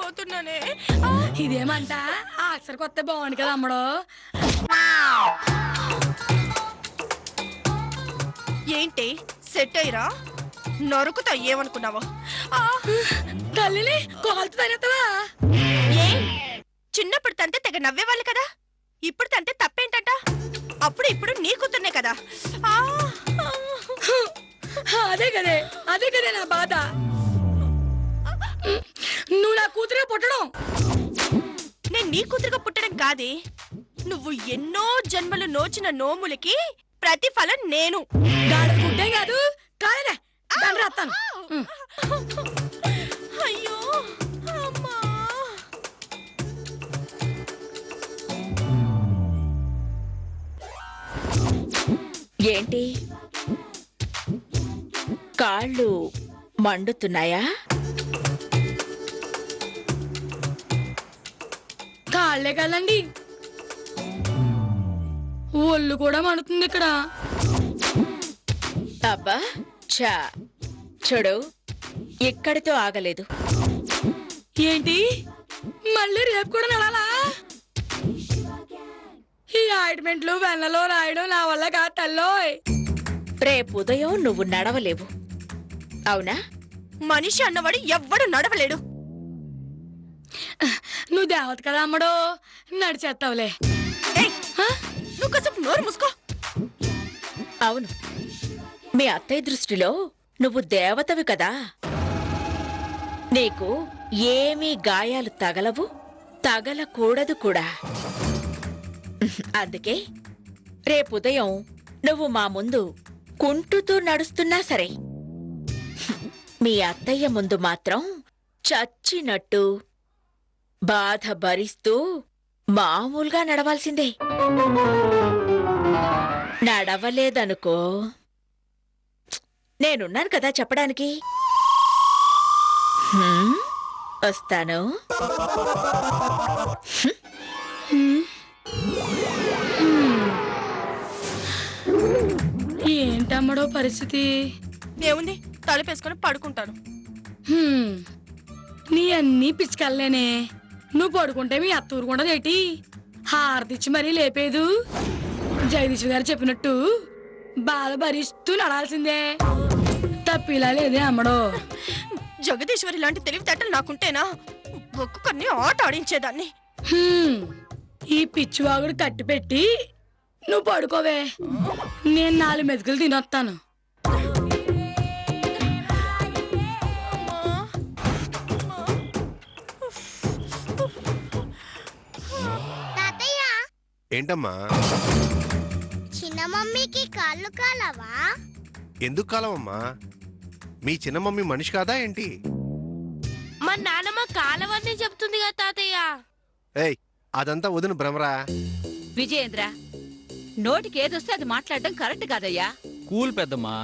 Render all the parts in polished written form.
పోతున్నానే. ఇదేమంట అక్షర కొత్త బాగుంది కదా అమ్మడు. ఏంటి సెట్ అయ్యరా? నరుకుతా ఏమనుకున్నావో. తల్లిని కోల్తు తనేస్తావా? ఏ చిన్నప్పుడు తంతే తెగ నవ్వేవాళ్ళు కదా, ఇప్పుడు తంతే తప్పేంటంట? అప్పుడు ఇప్పుడు నీ కూతుర్నే కదా. అదే కదే నా బాధ. నువ్వు నా కూతురే పుట్టడం. నేను నీ కూతురుగా పుట్టడం కాదే, నువ్వు ఎన్నో జన్మలు నోచిన నోములకి ప్రతిఫలం నేను. పుట్టే కాదు కాలేదే రాస్తాను. అయ్యో అమ్మా. ఏంటి కాళ్ళు మండుతున్నాయా? కాళ్లే కదండి, ఒళ్ళు కూడా మండుతుంది ఇక్కడ. అబ్బా చా చూడు, ఇక్కడితో ఆగలేదు. ఏంటి మళ్ళీ రేపు కూడా నడాలా? ఈ ఆయింట్మెంట్లు వెన్నలో రాయడం నా వల్ల కాదు తల్లోయ్. రేపు ఉదయం నువ్వు నడవలేవు, అవునా? మనిషి అన్నవాడు ఎవ్వడు నడవలేడు. నువ్వు దేవత కదా అమ్మడో, నడిచేస్తావులే. నువ్వు కాసేపు నోరు మూసుకో. అవును, మీ అత్తయ్య దృష్టిలో నువ్వు దేవతవి కదా. నీకు ఏమీ గాయాలు తగలవు, తగలకూడదు కూడా. అందుకే రేపు ఉదయం నువ్వు మా ముందు కుంటుతూ నడుస్తున్నా సరే, మీ అత్తయ్య ముందు మాత్రం చచ్చినట్టు బాధ భరిస్తూ మామూలుగా నడవాల్సిందే. నడవలేదనుకో, నేనున్నాను కదా చెప్పడానికి. వస్తాను. ఏంటమ్మడో పరిస్థితి? ఏముంది, తలపేసుకొని పడుకుంటాను. నీ అన్నీ పిచ్చుకెళ్ళలేనే. నువ్వు పడుకుంటే మీ అత్త ఊరుకుంటది ఏంటి? హారతిచ్చి మరీ లేపేదు. జగదీష్ గారు చెప్పినట్టు బాధ భరిస్తూ నడాల్సిందే, తప్పిలా లేదే అమ్మడో. జగదీశ్వరి లాంటి తెలివితేటలు నాకుంటేనా ఒక్కొక్కరిని ఆట ఆడించేదాన్ని. ఈ పిచ్చివాగుడు కట్టి పెట్టి నువ్వు పడుకోవే, నేను 4 మెతుకులు తినొస్తాను. ఏంటమ్మా? చిన్న మమ్మీకి కాళ్ళు కాలవా? ఎందుకు కాలవమ్మా? మీ చిన్న మమ్మీ మనిషి కాదా ఏంటి? మా నాన్నమ్మ కాలవన్నీ చెప్తుంది కదా తాతయ్య. ఏయ్, అదంతా వదిన భ్రమరా. విజయేంద్ర, నోటికి ఏదొస్తే అది మాట్లాడడం కరెక్ట్ కాదయ్యా. కూల్ పెద్దమ్మా,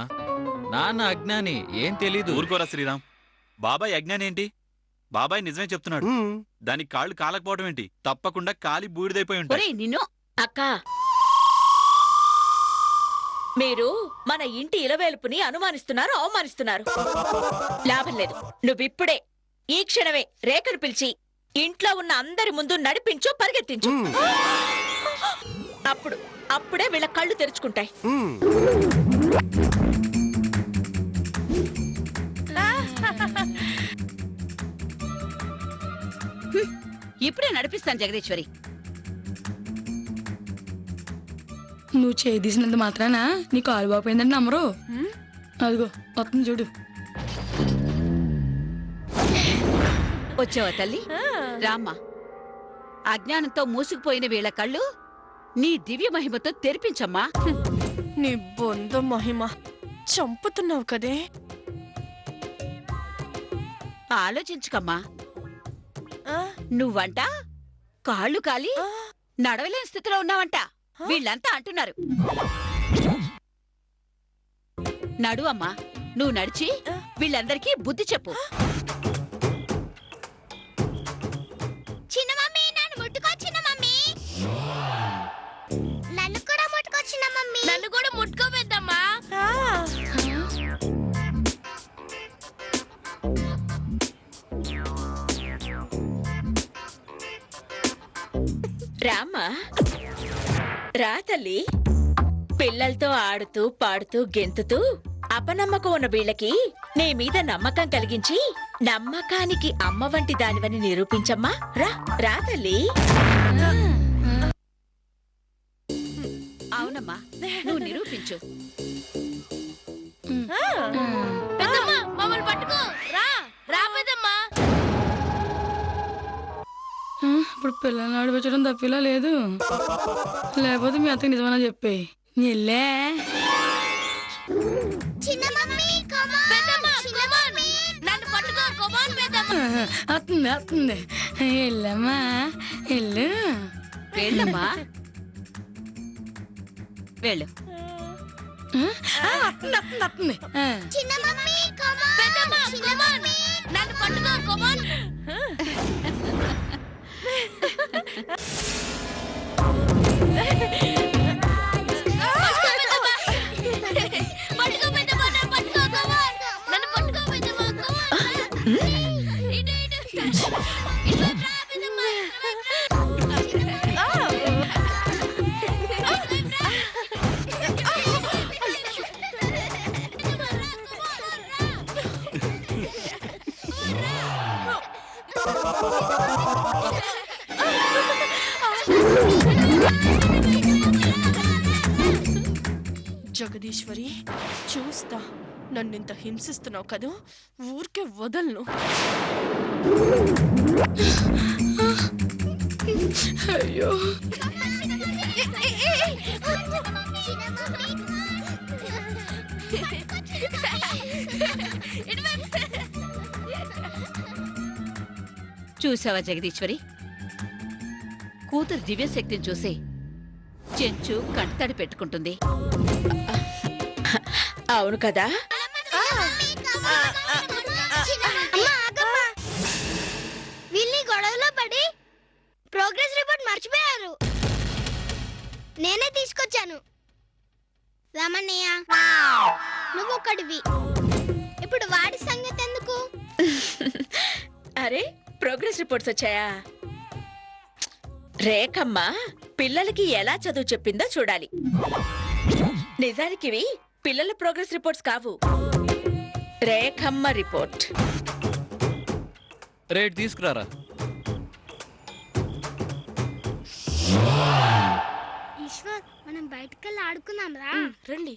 నాన్న అజ్ఞాని, ఏం తెలీదు. ఊరుకోరా శ్రీరామ్. బాబాయ్ అజ్ఞాని ఏంటి? బాబాయ్ నిజమే చెప్తున్నాడు. దానికి కాళ్ళు కాలకపోవడం ఏంటి? తప్పకుండా కాలి బూడిదైపోయి ఉంటాయి. నిన్ను అక్క, మీరు మన ఇంటి ఇలవేల్పుని అనుమానిస్తున్నారు, అవమానిస్తున్నారు. లాభం లేదు. నువ్విప్పుడే ఈ క్షణమే రేఖను పిలిచి ఇంట్లో ఉన్న అందరి ముందు నడిపించు, పరిగెత్తించు. అప్పుడే వీళ్ళ కళ్ళు తెరుచుకుంటాయి. ఇప్పుడే నడిపిస్తాను జగదీశ్వరి. నువ్వు చేసినంత మాత్రానా నీ కాలు బాపోయిందని నమ్మరు. అదిగో వస్తుంది చూడు. వచ్చావా తల్లి? రామ్మా. అజ్ఞానంతో మూసుకుపోయిన వీళ్ళ కళ్ళు నీ దివ్య మహిమతో తెరిపించమ్మా. నీ బొంద మహిమ చంపుతున్నావు కదే. ఆలోచించుకమ్మా. నువ్వంట కాళ్ళు కాలి నడవలేని స్థితిలో ఉన్నావంట వీళ్ళంతా అంటున్నారు. నడు అమ్మా, నువ్వు నడిచి వీళ్ళందరికీ బుద్ధి చెప్పు. చిన్న మమ్మీ నన్ను ముట్టుకో. చిన్న మమ్మీ నన్ను కూడా ముట్టుకో. చిన్న మమ్మీ నన్ను కూడా ముట్టుకోబెద్దమ్మా. రామ్మా రా తల్లి. పిల్లలతో ఆడుతూ పాడుతూ గెంతుతూ అపనమ్మకం ఉన్న వీళ్ళకి నీ మీద నమ్మకం కలిగించి నమ్మకానికి అమ్మ వంటి దానివని నిరూపించమ్మా. రా రా తల్లి. అవునమ్మా, నువ్వు నిరూపించు. పెద్దమ్మ మమ్మల్ని పట్టుకో రా రా పెద్దమ్మా. ఇప్పుడు పిల్లల్ని ఆడిపించడం తప్పిలా లేదు. లేకపోతే మీ అత్తకి నిజమని చెప్పేయి. నీళ్ళే చిన్న మమ్మీ కమాన్ పెద్దమ్మ కమాన్ నన్ను పట్టుకో కమాన్ పెద్దమ్మ. వస్తుంది వస్తుంది. వెళ్ళమ్మా వెళ్ళు. వెళ్ళమ్మా, వెళ్ళు. వస్తుంది వస్తుంది వస్తుంది. చిన్న మమ్మీ కమాన్ పెద్దమ్మ కమాన్ నన్ను పట్టుకో కమాన్. పట్టుకో పెద్దమ్మ నన్ను పట్టుకో కమాన్. నన్ను పట్టుకో పెద్దమ్మ కమాన్. ఇటు ఇటు ఇటు రా పెద్దమ్మ. జగదీశ్వరి చూస్తా. నన్నింత హింసిస్తున్నావు కదా, ఊరికే వదలను. అయ్యో చూసావా జగదీశ్వరి, కూతురు దివ్యశక్తిని చూసి చెంచు కంటతడి పెట్టుకుంటుంది. అవును కదా. వీళ్ళని గొడవలో పడి ప్రోగ్రెస్ రిపోర్ట్ మర్చిపోయారు. నేనే తీసుకొచ్చాను. రామన్నయ్య నువ్వు ఒకటివి. ఇప్పుడు వాడి సంగతి ఎందుకు? అరే ప్రోగ్రెస్ రిపోర్ట్స్ వచ్చాయా? రేఖమ్మ పిల్లలకి ఎలా చదువు చెప్పిందో చూడాలి. నిజానికి ఇవి పిల్లల ప్రోగ్రెస్ రిపోర్ట్స్ కావు, రేఖమ్మ రిపోర్ట్. రేట్ తీసుకురారా. ఈశ్వర్ మనం బయటకెళ్ళి ఆడుకుందాం రా. రండి.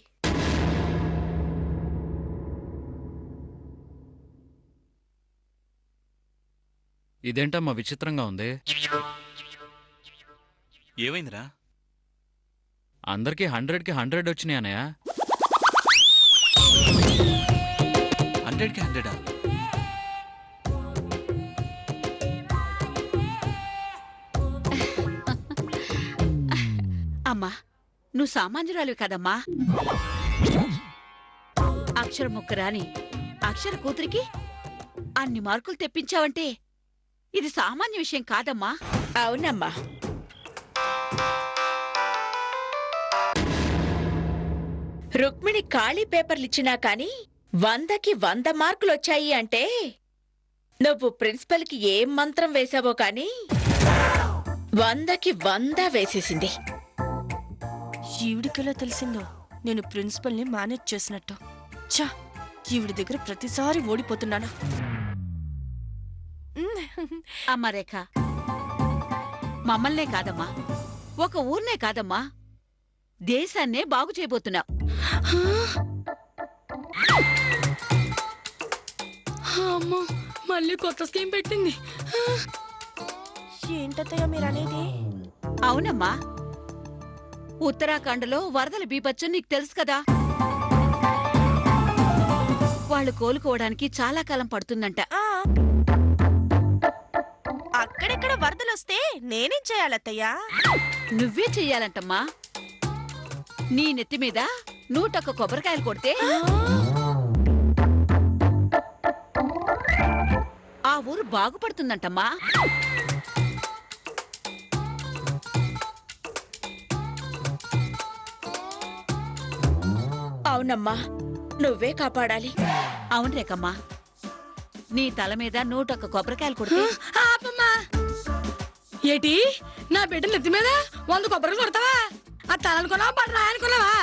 ఇదేంటమ్మా విచిత్రంగా ఉంది. ఏమైందిరా? అందరికి 100కి 100 వచ్చినాయి అన్నయ్య. 100కి 100. అమ్మా, నువ్వు సామాన్యురాలివి కదమ్మా. అక్షర ముక్కరాని అక్షర కూతురికి అన్ని మార్కులు తెప్పించావంటే ఇది సామాన్య విషయం కాదమ్మా. అవునమ్మా. రుక్మిణి ఖాళీ పేపర్లిచ్చినా కాని 100కి 100 మార్కులు వచ్చాయి అంటే నువ్వు ప్రిన్సిపల్ కి ఏం మంత్రం వేశావో కాని 100కి 100 వేసేసింది. ఈవిడికెలా తెలిసిందో నేను ప్రిన్సిపల్ని మేనేజ్ చేసినట్టు. చా, ఈవిడి దగ్గర ప్రతిసారి ఓడిపోతున్నానా? అమ్మ రేఖ, మమ్మల్నే కాదమ్మా, ఒక ఊర్నే కాదమ్మా, దేశాన్నే బాగు చేయబోతున్నావు. అమ్మో మళ్ళీ కొత్త స్కీమ్ పెట్టింది. ఏంటత్తయ్య మీరనేది? అవునమ్మా, ఉత్తరాఖండ్లో వరదల బీభత్సం నీకు తెలుసు కదా. వాళ్ళు కోలుకోవడానికి చాలా కాలం పడుతుందంట. ఆ, అక్కడెక్కడ వరదలొస్తే నేనేం చేయాలత్తయ్యా? నువ్వే చెయ్యాలంటమ్మా. నీ నెత్తి మీద 101 కొబ్బరికాయలు కొడితే ఆ ఊరు బాగుపడుతుందంటమ్మా. అవునమ్మా, నువ్వే కాపాడాలి. అవును రేకమ్మా, నీ తల మీద 101 కొబ్బరికాయలు కొడితే ఆపమ్మా. ఏటి నా బిడ్డ నెత్తి మీద 100 కొబ్బరిలు కొడతావా? ఆ తలనుకున్నావా పడి రాయనుకున్నావా?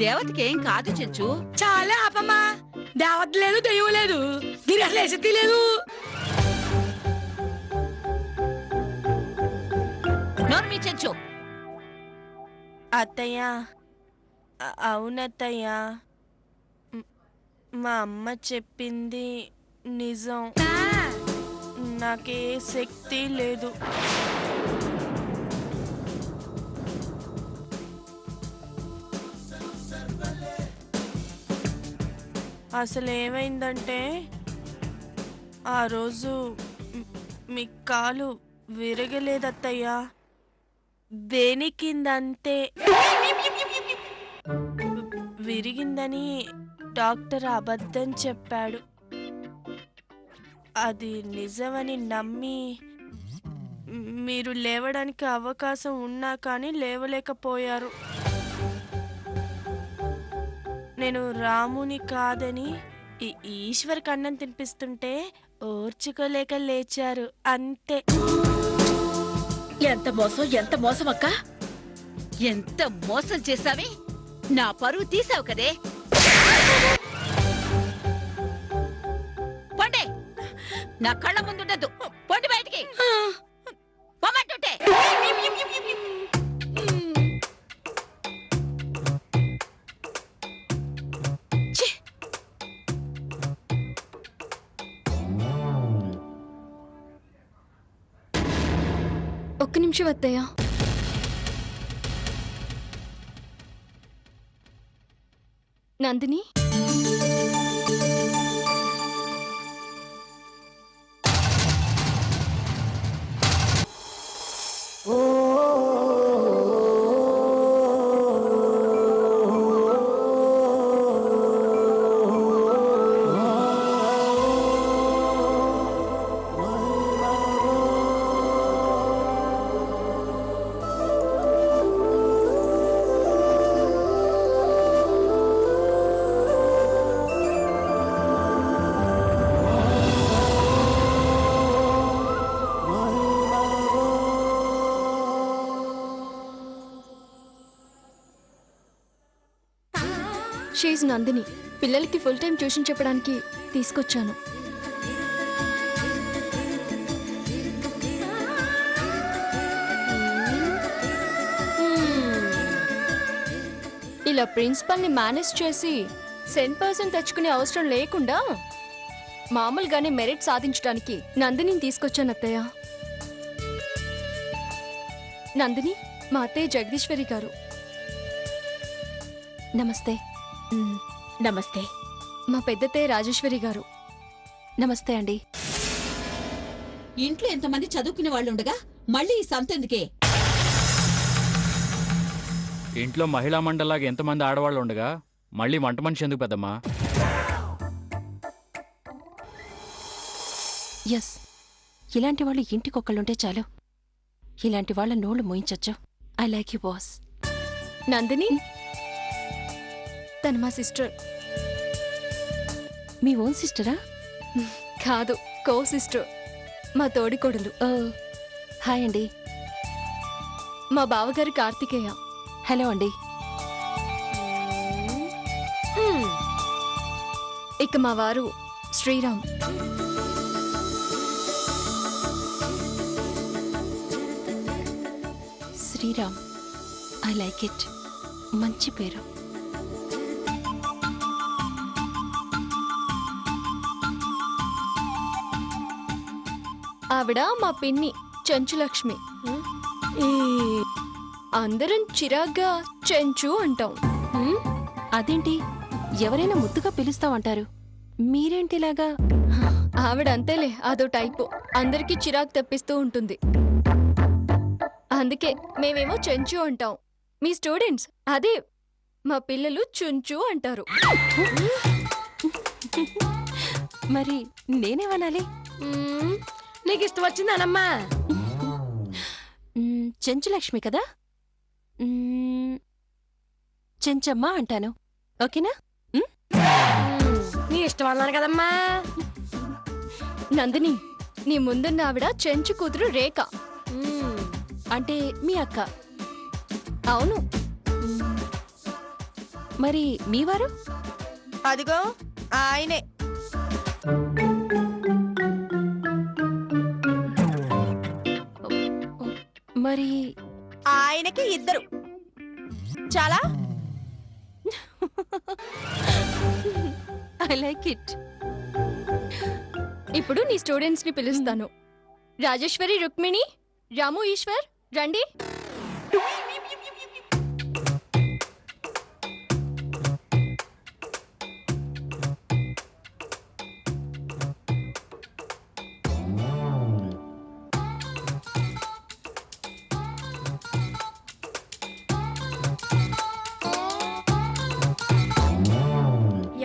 దేవతకి ఏం కాదు చెంచు. చాలే ఆపమ్మా. దేవత లేదు, దెయ్యం లేదు, దీని అసలు వేసెత్తి లేదు. నోరు మీ చెంచు. అత్తయ్య, అవునత్తయ్య, మా అమ్మ చెప్పింది నిజం. నాకే శక్తి లేదు. అసలు ఏమైందంటే ఆ రోజు మీ కాలు విరగలేదత్తయ్యా, బేనికిందంతే. విరిగిందని డాక్టర్ అబద్ధం చెప్పాడు. అది నిజమని నమ్మి మీరు లేవడానికి అవకాశం ఉన్నా కానీ లేవలేకపోయారు. నేను రాముని కాదని ఈశ్వర్ కన్నం తినిపిస్తుంటే ఓర్చుకోలేక లేచారు అంతే. ఎంత మోసం, ఎంత మోసం అక్క! ఎంత మోసం చేసావి! నా పరువు తీసావు కదే. పండే, నా కళ్ళ ముందుండద్దు. పండి బయటికి పొమ్మంటుంటే. ఒక్క నిమిషం అత్తయ్య. నందిని, షీజ్ నందిని. పిల్లలకి ఫుల్ టైం ట్యూషన్ చెప్పడానికి తీసుకొచ్చాను. ఇలా ప్రిన్సిపల్ని మేనేజ్ చేసి 100% తెచ్చుకునే అవసరం లేకుండా మామూలుగానే మెరిట్ సాధించడానికి నందిని తీసుకొచ్చాను అత్తయ్య. నందిని మా అత్తయ్య జగదీశ్వరి గారు. నమస్తే. నమస్తే. మా పెద్దత్తయ్య రాజేశ్వరి గారు. నమస్తే అండి. ఇంట్లో ఎంతమంది చదువుకునే వాళ్ళు ఉండగా మళ్ళీ ఈ సంతెందుకే? ఇంట్లో మహిళా మండలాగా ఎంతమంది ఆడవాళ్ళు ఉండగా మళ్ళీ వంట మనిషి ఎందుకు పెద్దమ్మా? ఎస్, ఇలాంటి వాళ్ళు ఇంటికొకళ్ళుంటే చాలు. ఇలాంటి వాళ్ళ నోళ్ళు మోయించచ్చు. I like you boss. Nandini తను మా సిస్టర్. మీ ఓన్ సిస్టరా? కాదు, కో సిస్టర్, మా తోడికోడలు. హాయ్ అండి. మా బావగారు కార్తికేయ. హలో అండి. ఇక మా వారు Sriram. Sriram, I like it. మంచి పేరు. ఆవిడ మా పిన్ని చెంచులక్ష్మి. అందరం చిరాగ్గా చెంచు అంటాం. అదేంటి, ఎవరైనా ముద్దుగా పిలుస్తామంటారు, మీరేంటిలాగా? ఆవిడ అంతేలే, అదో టైపు. అందరికీ చిరాకు తెప్పిస్తూ ఉంటుంది. అందుకే మేమేమో చెంచు అంటాం. మీ స్టూడెంట్స్ అదే మా పిల్లలు చుంచు అంటారు. మరి నేనేమనాలి? నీకు ఇష్టం వచ్చిందానమ్మా? చెంచులక్ష్మి కదా, చెంచమ్మ అంటాను. ఓకేనా? నీ ఇష్టం అన్నాను కదమ్మా. నందిని, నీ ముందున్న ఆవిడ చెంచు కూతురు రేఖ. అంటే మీ అక్క. అవును. మరి మీ వారు? అదిగో ఆయనే. మరి ఆయనకి ఇద్దరు. చాలా ఐ లైక్ ఇట్. ఇప్పుడు నీ స్టూడెంట్స్ ని పిలుస్తాను. రాజేశ్వరి, రుక్మిణి, రాము, ఈశ్వర్ రండి.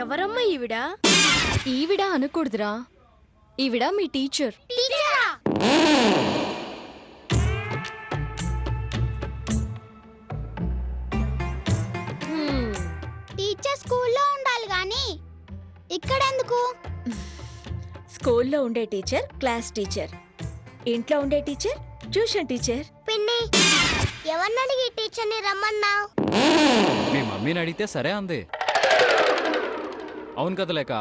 ఎవరమ్మా ఈవిడ? ఈవిడ అనకూడదురా, ఈవిడ మీ టీచర్. టీచర్ స్కూల్లో ఉండాలి గాని ఇక్కడెందుకు? స్కూల్లో ఉండే టీచర్ క్లాస్ టీచర్, ఇంట్లో ఉండే టీచర్ ట్యూషన్ టీచర్. పిన్ని, ఎవరిని అడిగి టీచర్ని రమ్మన్నావు? మీ మమ్మీని అడిగితే సరే అంది. అవును కదా లేక?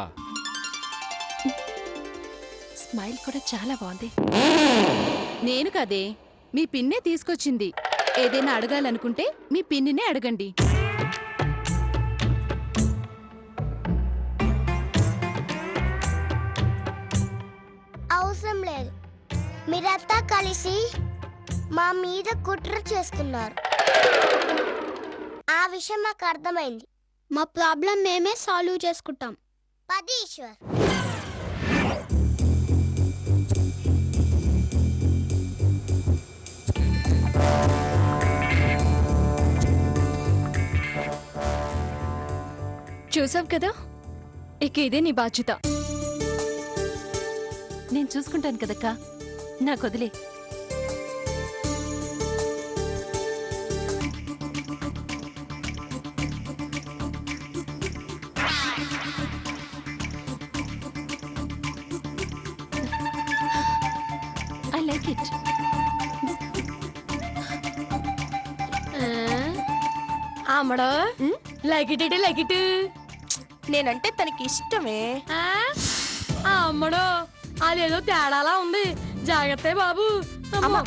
స్మైల్ కూడా చాలా బాగుంది. నేను కదే, మీ పిన్నే తీసుకొచ్చింది. ఏదైనా అడగాలనుకుంటే మీ పిన్నినే అడగండి. అవసరం లేదు. మీరంతా కలిసి మా మీద కుట్ర చేస్తున్నారు. ఆ విషయం మాకు అర్థమైంది. మా ప్రాబ్లం మేమే సాల్వ్ చేసుకుంటాం. పది ఈశ్వర్. చూసావు కదా, ఇక ఇదే నీ బాధ్యత. నేను చూసుకుంటాను కదక్కా, నాకు వదిలే. I like it. అమ్మడో లగిటే లగిటు. నేనంటే తనకి ఇష్టమే. అమ్మడో అదేదో తేడాలా ఉంది. జాగ్రత్త బాబు. అమ్మా